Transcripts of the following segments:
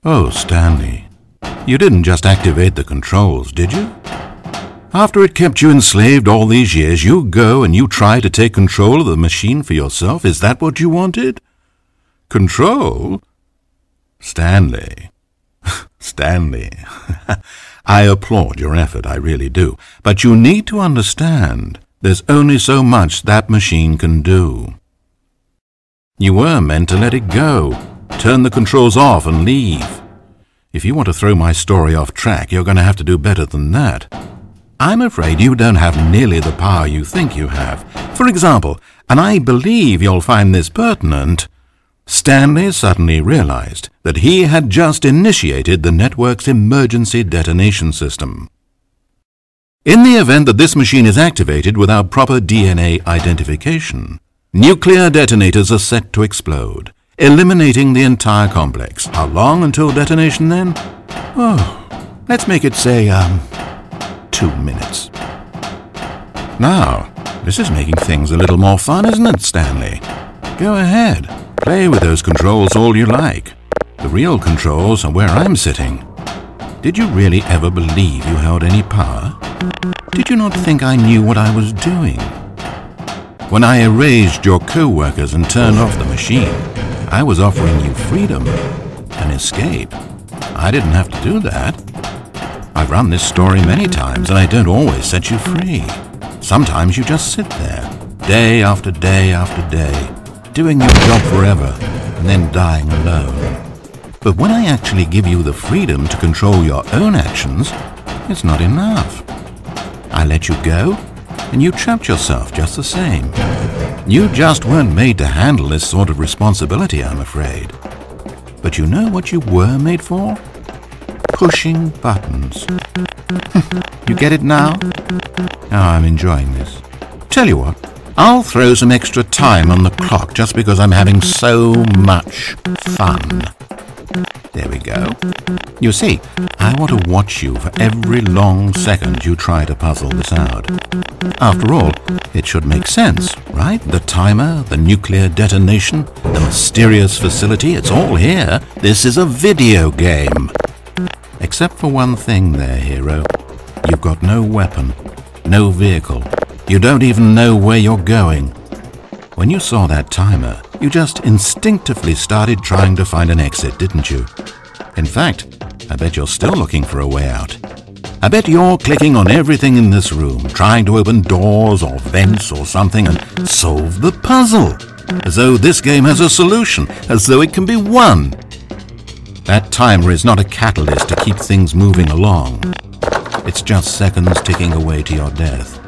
Oh, Stanley, you didn't just activate the controls, did you? After it kept you enslaved all these years, you go and you try to take control of the machine for yourself? Is that what you wanted? Control? Stanley. Stanley. I applaud your effort, I really do. But you need to understand, there's only so much that machine can do. You were meant to let it go, turn the controls off and leave. If you want to throw my story off track, you're going to have to do better than that. I'm afraid you don't have nearly the power you think you have. For example, and I believe you'll find this pertinent, Stanley suddenly realized that he had just initiated the network's emergency detonation system. In the event that this machine is activated without proper DNA identification, nuclear detonators are set to explode, eliminating the entire complex. How long until detonation then? Oh, let's make it say, 2 minutes. Now, this is making things a little more fun, isn't it, Stanley? Go ahead, play with those controls all you like. The real controls are where I'm sitting. Did you really ever believe you held any power? Did you not think I knew what I was doing? When I erased your co-workers and turned off the machine, I was offering you freedom, an escape. I didn't have to do that. I've run this story many times, and I don't always set you free. Sometimes you just sit there, day after day after day, doing your job forever, and then dying alone. But when I actually give you the freedom to control your own actions, it's not enough. I let you go, and you trapped yourself just the same. You just weren't made to handle this sort of responsibility, I'm afraid. But you know what you were made for? Pushing buttons. You get it now? Oh, I'm enjoying this. Tell you what, I'll throw some extra time on the clock just because I'm having so much fun. There we go. You see, I want to watch you for every long second you try to puzzle this out. After all, it should make sense, right? The timer, the nuclear detonation, the mysterious facility, it's all here. This is a video game. Except for one thing there, hero. You've got no weapon, no vehicle. You don't even know where you're going. When you saw that timer, you just instinctively started trying to find an exit, didn't you? In fact, I bet you're still looking for a way out. I bet you're clicking on everything in this room, trying to open doors or vents or something and solve the puzzle. As though this game has a solution, as though it can be won. That timer is not a catalyst to keep things moving along. It's just seconds ticking away to your death.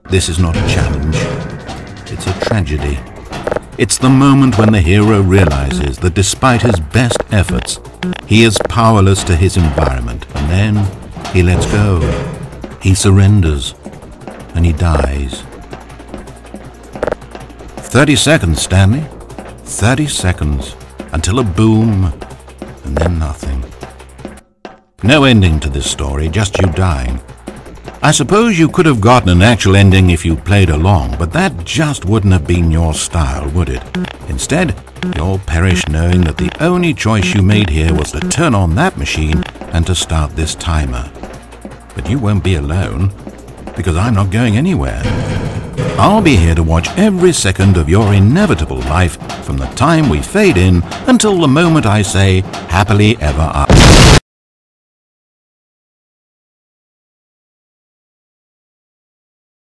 This is not a challenge. It's a tragedy. It's the moment when the hero realizes that despite his best efforts, he is powerless to his environment, and then he lets go. He surrenders, and he dies. 30 seconds, Stanley. 30 seconds, until a boom, and then nothing. No ending to this story, just you dying. I suppose you could have gotten an actual ending if you played along, but that just wouldn't have been your style, would it? Instead, you'll perish knowing that the only choice you made here was to turn on that machine and to start this timer. But you won't be alone, because I'm not going anywhere. I'll be here to watch every second of your inevitable life from the time we fade in until the moment I say, happily ever after.